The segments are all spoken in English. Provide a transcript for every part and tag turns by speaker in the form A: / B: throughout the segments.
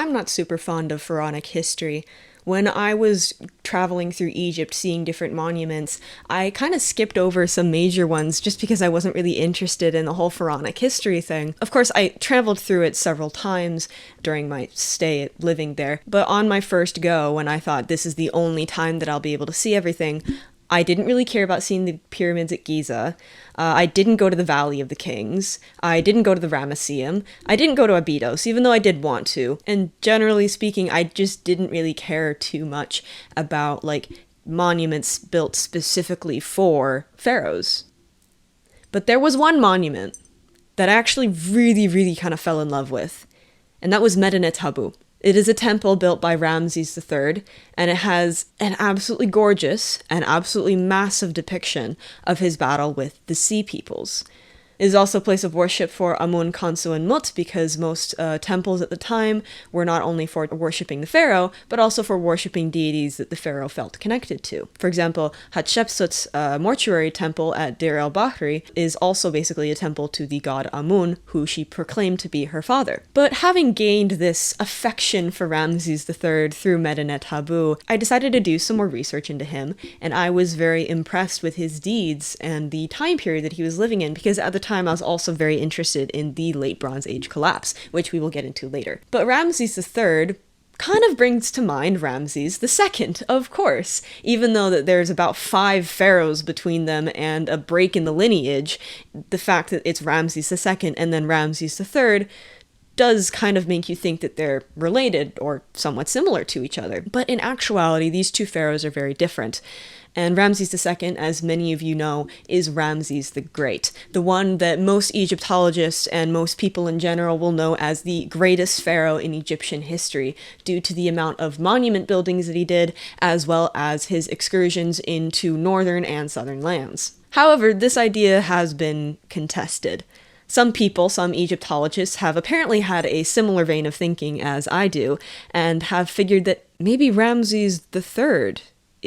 A: I'm not super fond of pharaonic history. When I was traveling through Egypt, seeing different monuments, I kind of skipped over some major ones just because I wasn't really interested in the whole pharaonic history thing. Of course, I traveled through it several times during my stay living there, but on my first go, when I thought this is the only time that I'll be able to see everything, I didn't really care about seeing the pyramids at Giza. I didn't go to the Valley of the Kings. I didn't go to the Ramesseum. I didn't go to Abydos, even though I did want to. And generally speaking, I just didn't really care too much about, like, monuments built specifically for pharaohs. But there was one monument that I actually really kind of fell in love with, and that was Medinet Habu. It is a temple built by Ramses III, and it has an absolutely gorgeous and absolutely massive depiction of his battle with the Sea Peoples. It is also a place of worship for Amun, Khonsu, and Mut, because most temples at the time were not only for worshipping the pharaoh, but also for worshipping deities that the pharaoh felt connected to. For example, Hatshepsut's mortuary temple at Deir el-Bahri is also basically a temple to the god Amun, who she proclaimed to be her father. But having gained this affection for Ramses III through Medinet Habu, I decided to do some more research into him, and I was very impressed with his deeds and the time period that he was living in, because at the time I was also very interested in the late Bronze Age collapse, which we will get into later. But Ramses III kind of brings to mind Ramses II, of course, even though that there's about 5 pharaohs between them and a break in the lineage. The fact that it's Ramses II and then Ramses III does kind of make you think that they're related or somewhat similar to each other. But in actuality, these 2 pharaohs are very different. And Ramses II, as many of you know, is Ramses the Great, the one that most Egyptologists and most people in general will know as the greatest pharaoh in Egyptian history, due to the amount of monument buildings that he did, as well as his excursions into northern and southern lands. However, this idea has been contested. Some people, some Egyptologists, have apparently had a similar vein of thinking as I do, and have figured that maybe Ramses III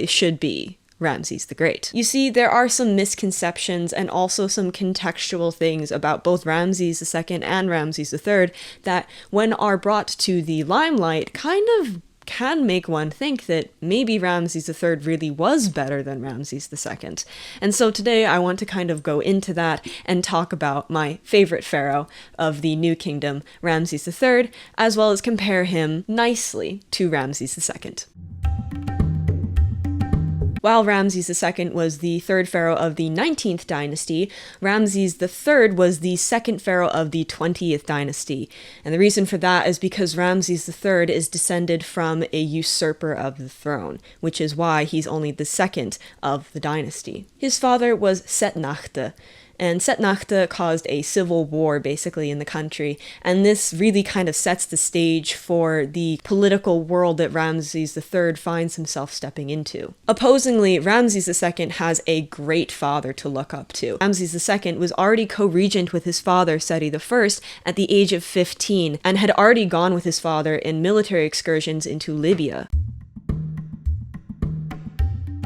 A: should be Ramses the Great. You see, there are some misconceptions and also some contextual things about both Ramses II and Ramses III that, when are brought to the limelight, kind of can make one think that maybe Ramses III really was better than Ramses II. And so today I want to kind of go into that and talk about my favorite pharaoh of the New Kingdom, Ramses III, as well as compare him nicely to Ramses II. While Ramses II was the 3rd pharaoh of the 19th dynasty, Ramses III was the 2nd pharaoh of the 20th dynasty. And the reason for that is because Ramses III is descended from a usurper of the throne, which is why he's only the 2nd of the dynasty. His father was Setnakht, and Setnakht caused a civil war basically in the country, and this really kind of sets the stage for the political world that Ramses III finds himself stepping into. Opposingly, Ramses II has a great father to look up to. Ramses II was already co-regent with his father, Seti I, at the age of 15, and had already gone with his father in military excursions into Libya.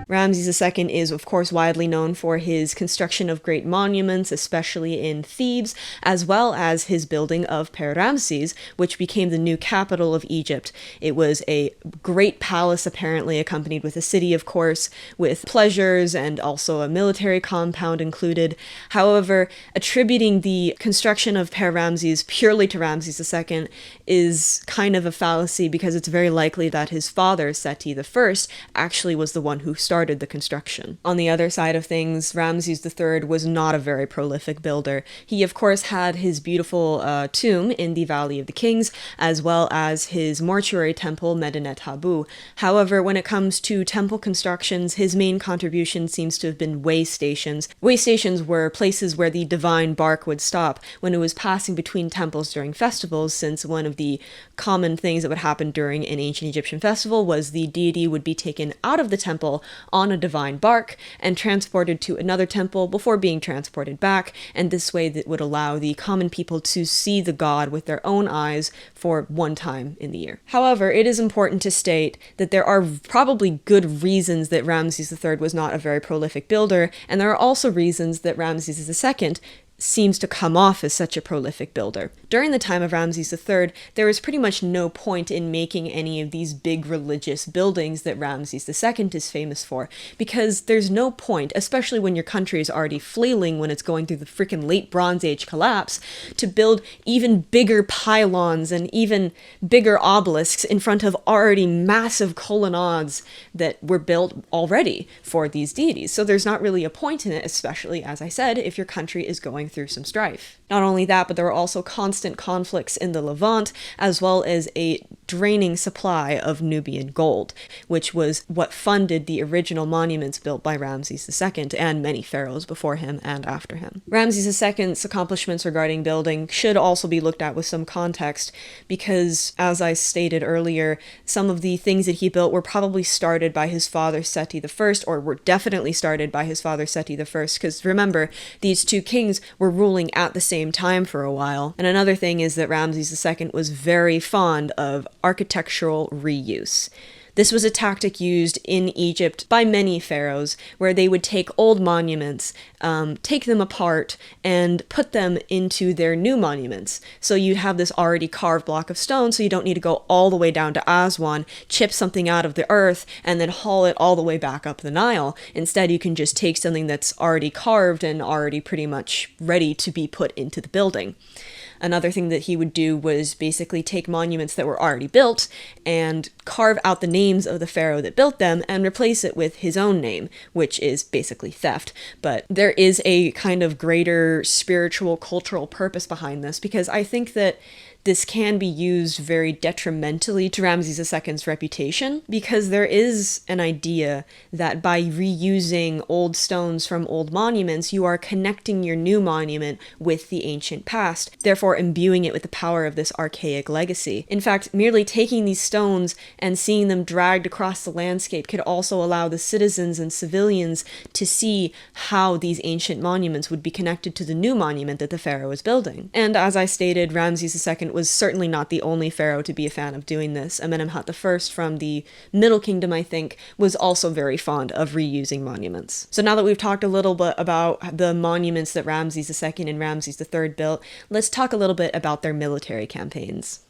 A: Ramses II is, of course, widely known for his construction of great monuments, especially in Thebes, as well as his building of Per-Ramses, which became the new capital of Egypt. It was a great palace, apparently, accompanied with a city, of course, with pleasures and also a military compound included. However, attributing the construction of Per-Ramses purely to Ramses II is kind of a fallacy, because it's very likely that his father, Seti I, actually was the one who started the construction. On the other side of things, Ramses III was not a very prolific builder. He, of course, had his beautiful tomb in the Valley of the Kings, as well as his mortuary temple, Medinet Habu. However, when it comes to temple constructions, his main contribution seems to have been way stations. Way stations were places where the divine bark would stop when it was passing between temples during festivals, since one of the common things that would happen during an ancient Egyptian festival was the deity would be taken out of the temple on a divine bark and transported to another temple before being transported back, and this way that would allow the common people to see the god with their own eyes for one time in the year. However, it is important to state that there are probably good reasons that Ramses III was not a very prolific builder, and there are also reasons that Ramses II seems to come off as such a prolific builder. During the time of Ramses III, there was pretty much no point in making any of these big religious buildings that Ramses II is famous for, because there's no point, especially when your country is already flailing when it's going through the freaking late Bronze Age collapse, to build even bigger pylons and even bigger obelisks in front of already massive colonnades that were built already for these deities. So there's not really a point in it, especially, as I said, if your country is going through some strife. Not only that, but there were also constant conflicts in the Levant, as well as a draining supply of Nubian gold, which was what funded the original monuments built by Ramses II and many pharaohs before him and after him. Ramses II's accomplishments regarding building should also be looked at with some context, because, as I stated earlier, some of the things that he built were probably started by his father Seti I, or were definitely started by his father Seti I, because remember, these two kings were ruling at the same time for a while. And another thing is that Ramses II was very fond of architectural reuse. This was a tactic used in Egypt by many pharaohs, where they would take old monuments, take them apart, and put them into their new monuments. So you'd have this already carved block of stone, so you don't need to go all the way down to Aswan, chip something out of the earth, and then haul it all the way back up the Nile. Instead, you can just take something that's already carved and already pretty much ready to be put into the building. Another thing that he would do was basically take monuments that were already built and carve out the names of the pharaoh that built them and replace it with his own name, which is basically theft. But there is a kind of greater spiritual, cultural purpose behind this, because I think that this can be used very detrimentally to Ramses II's reputation, because there is an idea that by reusing old stones from old monuments, you are connecting your new monument with the ancient past, therefore imbuing it with the power of this archaic legacy. In fact, merely taking these stones and seeing them dragged across the landscape could also allow the citizens and civilians to see how these ancient monuments would be connected to the new monument that the pharaoh is building. And as I stated, Ramses II was certainly not the only pharaoh to be a fan of doing this. Amenemhat I from the Middle Kingdom, I think, was also very fond of reusing monuments. So now that we've talked a little bit about the monuments that Ramses II and Ramses III built, let's talk a little bit about their military campaigns.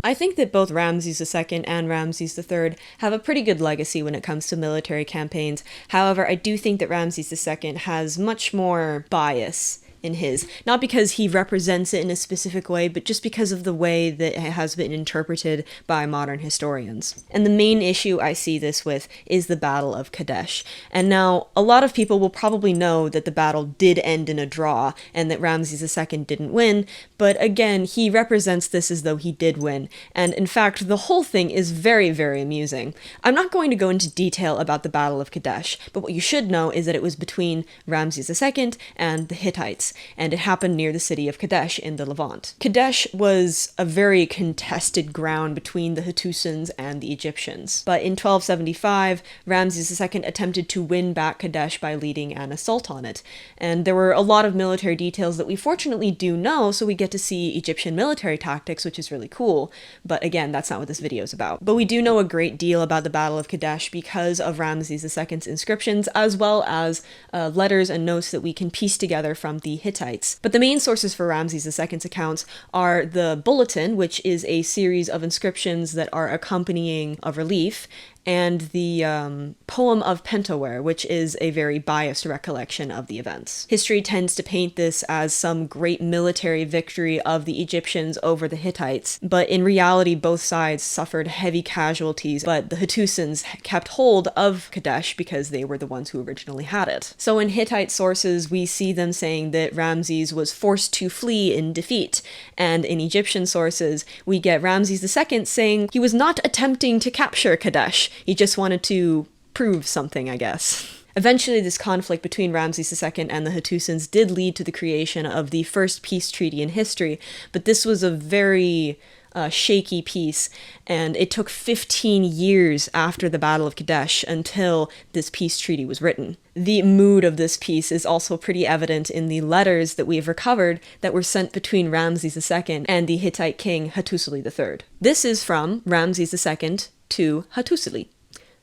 A: I think that both Ramses II and Ramses III have a pretty good legacy when it comes to military campaigns. However, I do think that Ramses II has much more bias in his, not because he represents it in a specific way, but just because of the way that it has been interpreted by modern historians. And the main issue I see this with is the Battle of Kadesh. And now, a lot of people will probably know that the battle did end in a draw, and that Ramses II didn't win, but again, he represents this as though he did win. And in fact, the whole thing is very, very amusing. I'm not going to go into detail about the Battle of Kadesh, but what you should know is that it was between Ramses II and the Hittites, and it happened near the city of Kadesh in the Levant. Kadesh was a very contested ground between the Hattusans and the Egyptians, but in 1275, Ramses II attempted to win back Kadesh by leading an assault on it, and there were a lot of military details that we fortunately do know, so we get to see Egyptian military tactics, which is really cool, but again, that's not what this video is about. But we do know a great deal about the Battle of Kadesh because of Ramses II's inscriptions, as well as letters and notes that we can piece together from the Hittites. But the main sources for Ramses II's accounts are the Bulletin, which is a series of inscriptions that are accompanying a relief, and the Poem of Pentawere, which is a very biased recollection of the events. History tends to paint this as some great military victory of the Egyptians over the Hittites, but in reality both sides suffered heavy casualties, but the Hattusans kept hold of Kadesh because they were the ones who originally had it. So in Hittite sources, we see them saying that Ramses was forced to flee in defeat, and in Egyptian sources, we get Ramses II saying he was not attempting to capture Kadesh. He just wanted to prove something, I guess. Eventually, this conflict between Ramses II and the Hattusans did lead to the creation of the first peace treaty in history, but this was a very shaky peace, and it took 15 years after the Battle of Kadesh until this peace treaty was written. The mood of this peace is also pretty evident in the letters that we have recovered that were sent between Ramses II and the Hittite king Hattusili III. This is from Ramses II to Hattusili.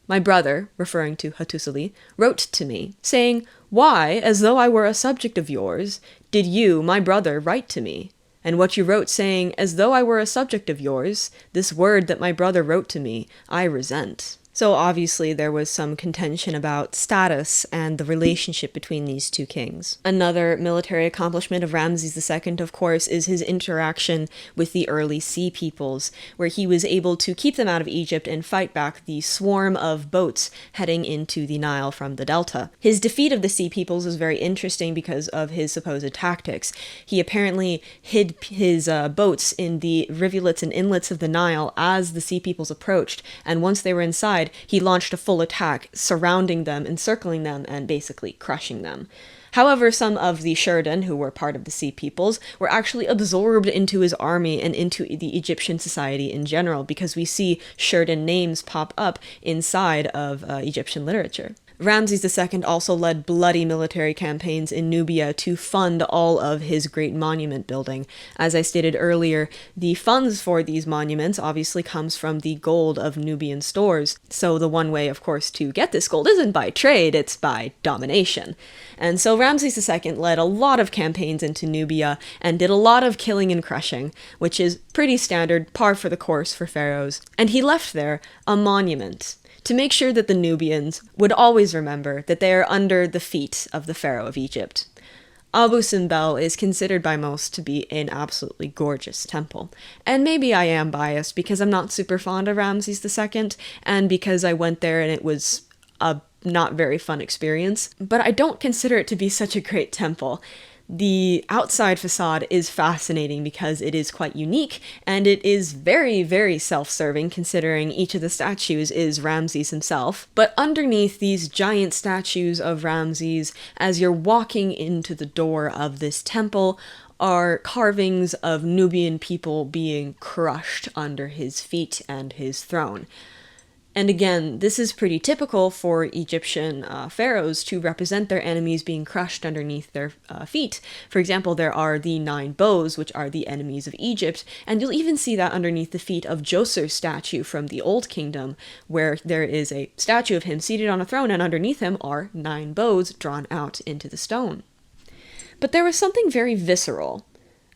A: My brother, referring to Hattusili, wrote to me, saying, "Why, as though I were a subject of yours, did you, my brother, write to me? And what you wrote saying, as though I were a subject of yours, this word that my brother wrote to me, I resent." So obviously there was some contention about status and the relationship between these two kings. Another military accomplishment of Ramses II, of course, is his interaction with the early sea peoples, where he was able to keep them out of Egypt and fight back the swarm of boats heading into the Nile from the delta. His defeat of the sea peoples is very interesting because of his supposed tactics. He apparently hid his boats in the rivulets and inlets of the Nile as the sea peoples approached, and once they were inside, he launched a full attack, surrounding them, encircling them, and basically crushing them. However, some of the Sheridan, who were part of the Sea Peoples, were actually absorbed into his army and into the Egyptian society in general, because we see Sheridan names pop up inside of Egyptian literature. Ramses II also led bloody military campaigns in Nubia to fund all of his great monument building. As I stated earlier, the funds for these monuments obviously comes from the gold of Nubian stores. So the one way, of course, to get this gold isn't by trade, it's by domination. And so Ramses II led a lot of campaigns into Nubia and did a lot of killing and crushing, which is pretty standard, par for the course for pharaohs. And he left there a monument to make sure that the Nubians would always remember that they are under the feet of the Pharaoh of Egypt. Abu Simbel is considered by most to be an absolutely gorgeous temple. And maybe I am biased because I'm not super fond of Ramses II, and because I went there and it was a not very fun experience, but I don't consider it to be such a great temple. The outside facade is fascinating because it is quite unique, and it is very, very self-serving considering each of the statues is Ramses himself. But underneath these giant statues of Ramses, as you're walking into the door of this temple, are carvings of Nubian people being crushed under his feet and his throne. And again, this is pretty typical for Egyptian pharaohs to represent their enemies being crushed underneath their feet. For example, there are the 9 bows, which are the enemies of Egypt, and you'll even see that underneath the feet of Djoser's statue from the Old Kingdom, where there is a statue of him seated on a throne, and underneath him are 9 bows drawn out into the stone. But there was something very visceral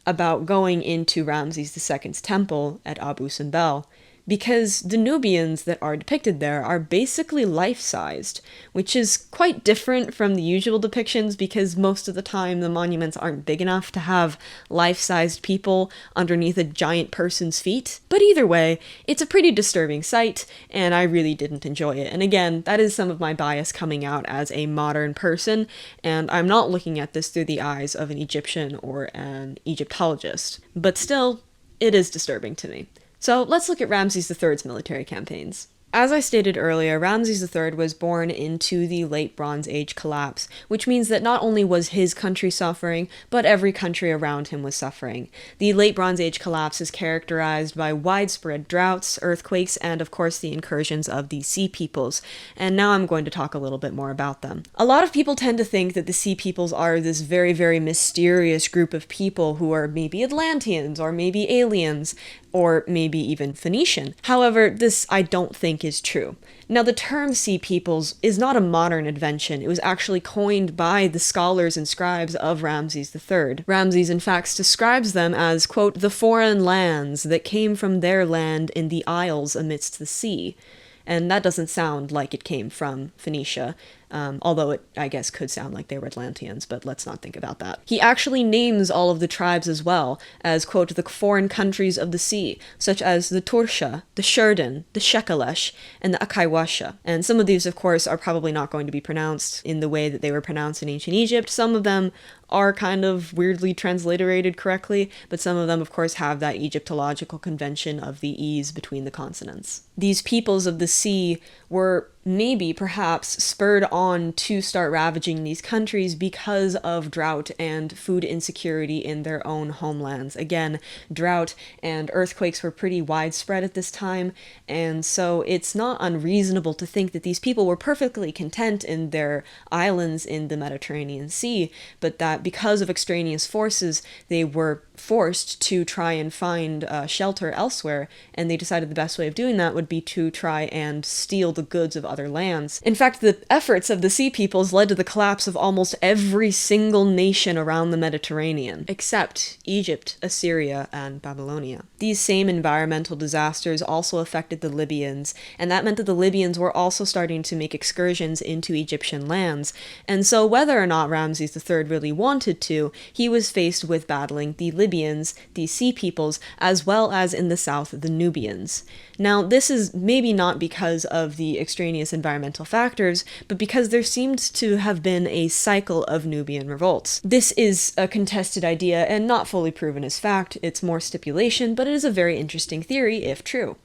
A: about going into Ramses II's temple at Abu Simbel, because the Nubians that are depicted there are basically life-sized, which is quite different from the usual depictions because most of the time the monuments aren't big enough to have life-sized people underneath a giant person's feet. But either way, it's a pretty disturbing sight, and I really didn't enjoy it. And again, that is some of my bias coming out as a modern person, and I'm not looking at this through the eyes of an Egyptian or an Egyptologist. But still, it is disturbing to me. So let's look at Ramses III's military campaigns. As I stated earlier, Ramses III was born into the Late Bronze Age collapse, which means that not only was his country suffering, but every country around him was suffering. The Late Bronze Age collapse is characterized by widespread droughts, earthquakes, and of course the incursions of the Sea Peoples, and now I'm going to talk a little bit more about them. A lot of people tend to think that the Sea Peoples are this very, very mysterious group of people who are maybe Atlanteans, or maybe aliens, or maybe even Phoenician. However, this I don't think is true. Now, the term Sea Peoples is not a modern invention. It was actually coined by the scholars and scribes of Ramses III. Ramses, in fact, describes them as, quote, the foreign lands that came from their land in the isles amidst the sea. And that doesn't sound like it came from Phoenicia, although it, I guess, could sound like they were Atlanteans, but let's not think about that. He actually names all of the tribes as well as, quote, the foreign countries of the sea, such as the Tursha, the Sheridan, the Shekelesh, and the Akaiwasha. And some of these, of course, are probably not going to be pronounced in the way that they were pronounced in ancient Egypt. Some of them are kind of weirdly transliterated correctly, but some of them, of course, have that Egyptological convention of the ease between the consonants. These peoples of the sea were maybe, perhaps, spurred on to start ravaging these countries because of drought and food insecurity in their own homelands. Again, drought and earthquakes were pretty widespread at this time, and so it's not unreasonable to think that these people were perfectly content in their islands in the Mediterranean Sea, but that because of extraneous forces, they were forced to try and find shelter elsewhere, and they decided the best way of doing that would be to try and steal the goods of other lands. In fact, the efforts of the Sea Peoples led to the collapse of almost every single nation around the Mediterranean, except Egypt, Assyria, and Babylonia. These same environmental disasters also affected the Libyans, and that meant that the Libyans were also starting to make excursions into Egyptian lands, and so whether or not Ramses III really wanted to, he was faced with battling the Libyans, the Sea Peoples, as well as in the south the Nubians. Now, this is maybe not because of the extraneous environmental factors, but because there seemed to have been a cycle of Nubian revolts. This is a contested idea and not fully proven as fact, it's more stipulation, but it is a very interesting theory if true.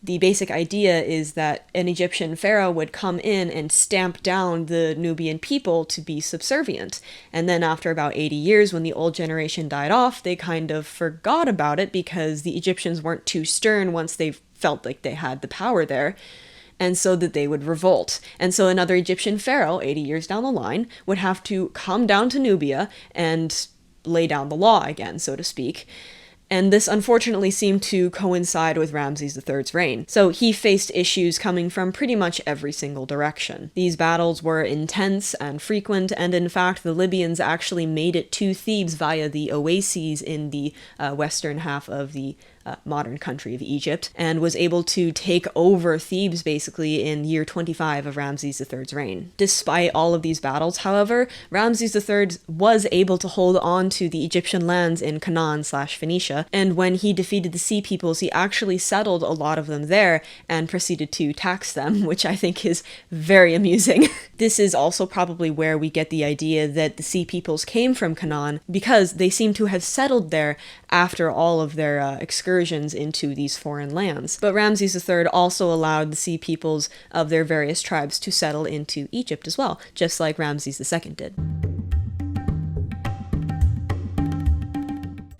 A: The basic idea is that an Egyptian pharaoh would come in and stamp down the Nubian people to be subservient. And then after about 80 years, when the old generation died off, they kind of forgot about it because the Egyptians weren't too stern once they felt like they had the power there. And so that they would revolt. And so another Egyptian pharaoh, 80 years down the line, would have to come down to Nubia and lay down the law again, so to speak. And this unfortunately seemed to coincide with Ramses III's reign, so he faced issues coming from pretty much every single direction. These battles were intense and frequent, and in fact the Libyans actually made it to Thebes via the oases in the western half of the modern country of Egypt, and was able to take over Thebes basically in year 25 of Ramses III's reign. Despite all of these battles, however, Ramses III was able to hold on to the Egyptian lands in Canaan/Phoenicia, and when he defeated the Sea Peoples, he actually settled a lot of them there and proceeded to tax them, which I think is very amusing. This is also probably where we get the idea that the Sea Peoples came from Canaan, because they seem to have settled there after all of their excursions into these foreign lands. But Ramses III also allowed the Sea Peoples of their various tribes to settle into Egypt as well, just like Ramses II did.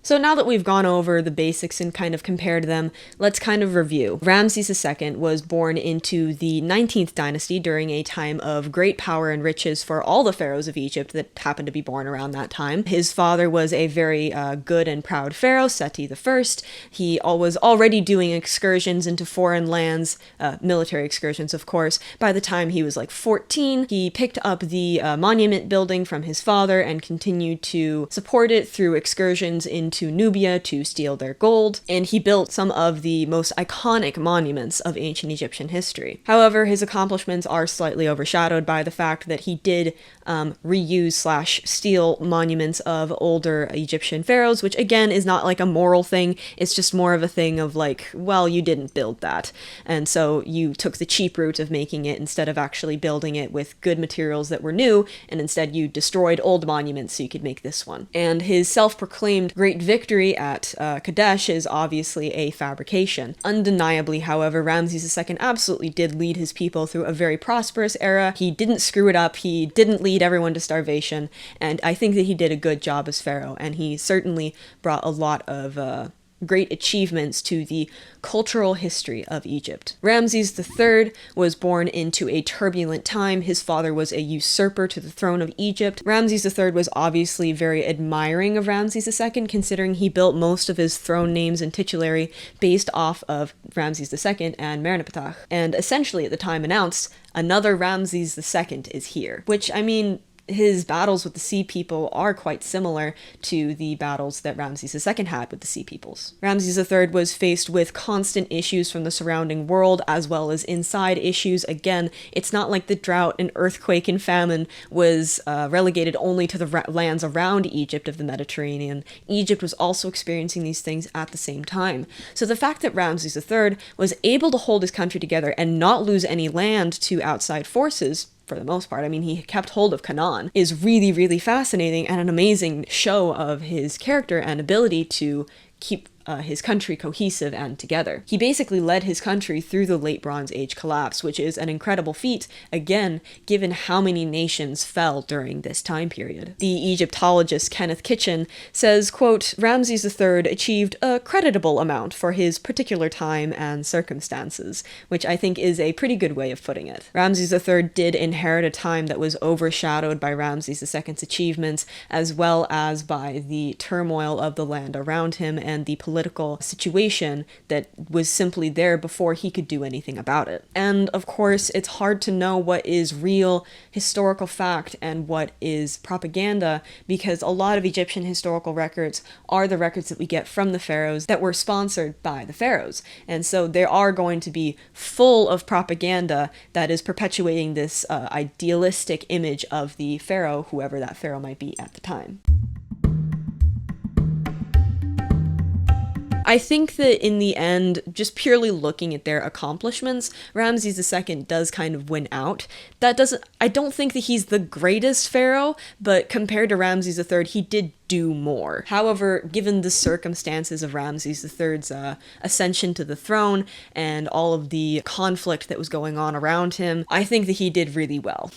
A: So now that we've gone over the basics and kind of compared them, let's kind of review. Ramses II was born into the 19th dynasty during a time of great power and riches for all the pharaohs of Egypt that happened to be born around that time. His father was a very good and proud pharaoh, Seti I. He was already doing excursions into foreign lands, military excursions of course. By the time he was like 14, he picked up the monument building from his father and continued to support it through excursions into Nubia to steal their gold, and he built some of the most iconic monuments of ancient Egyptian history. However, his accomplishments are slightly overshadowed by the fact that he did reuse/steal monuments of older Egyptian pharaohs, which again is not like a moral thing, it's just more of a thing of like, well, you didn't build that, and so you took the cheap route of making it instead of actually building it with good materials that were new, and instead you destroyed old monuments so you could make this one. And his self-proclaimed great victory at Kadesh is obviously a fabrication. Undeniably, however, Ramses II absolutely did lead his people through a very prosperous era. He didn't screw it up, he didn't lead everyone to starvation, and I think that he did a good job as pharaoh, and he certainly brought a lot of great achievements to the cultural history of Egypt. Ramses III was born into a turbulent time. His father was a usurper to the throne of Egypt. Ramses III was obviously very admiring of Ramses II, considering he built most of his throne names and titulary based off of Ramses II and Merneptah, and essentially at the time announced, another Ramses II is here. Which, I mean, his battles with the Sea People are quite similar to the battles that Ramses II had with the Sea Peoples. Ramses III was faced with constant issues from the surrounding world as well as inside issues. Again, it's not like the drought and earthquake and famine was relegated only to the lands around Egypt of the Mediterranean. Egypt was also experiencing these things at the same time. So the fact that Ramses III was able to hold his country together and not lose any land to outside forces, for the most part, I mean, he kept hold of Canaan, is really, really fascinating and an amazing show of his character and ability to keep his country cohesive and together. He basically led his country through the late Bronze Age collapse, which is an incredible feat, again, given how many nations fell during this time period. The Egyptologist Kenneth Kitchen says, quote, Ramses III achieved a creditable amount for his particular time and circumstances, which I think is a pretty good way of putting it. Ramses III did inherit a time that was overshadowed by Ramses II's achievements, as well as by the turmoil of the land around him and the political situation that was simply there before he could do anything about it. And of course, it's hard to know what is real historical fact and what is propaganda, because a lot of Egyptian historical records are the records that we get from the pharaohs that were sponsored by the pharaohs. And so they are going to be full of propaganda that is perpetuating this idealistic image of the pharaoh, whoever that pharaoh might be at the time. I think that in the end, just purely looking at their accomplishments, Ramses II does kind of win out. I don't think that he's the greatest pharaoh, but compared to Ramses III, he did do more. However, given the circumstances of Ramses III's ascension to the throne and all of the conflict that was going on around him, I think that he did really well.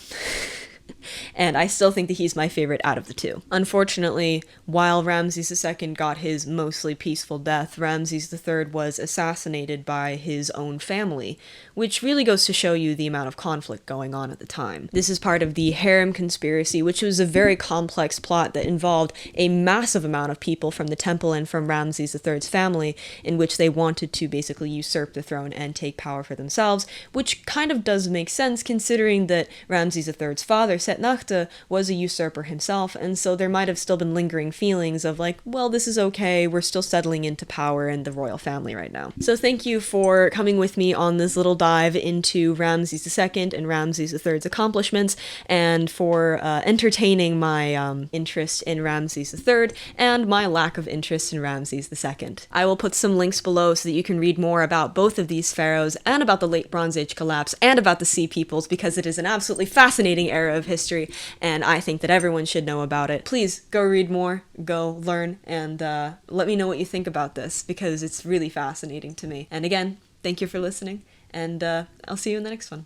A: And I still think that he's my favorite out of the two. Unfortunately, while Ramses II got his mostly peaceful death, Ramses III was assassinated by his own family, which really goes to show you the amount of conflict going on at the time. This is part of the harem conspiracy, which was a very complex plot that involved a massive amount of people from the temple and from Ramses III's family, in which they wanted to basically usurp the throne and take power for themselves, which kind of does make sense considering that Ramses III's father, Setnakht, was a usurper himself, and so there might have still been lingering feelings of like, well, this is okay, we're still settling into power and the royal family right now. So thank you for coming with me on this little dive into Ramses II and Ramses III's accomplishments, and for entertaining my interest in Ramses III and my lack of interest in Ramses II. I will put some links below so that you can read more about both of these pharaohs and about the late Bronze Age collapse and about the Sea Peoples, because it is an absolutely fascinating era of history, and I think that everyone should know about it. Please go read more, go learn, and let me know what you think about this, because it's really fascinating to me. And again, thank you for listening, and I'll see you in the next one.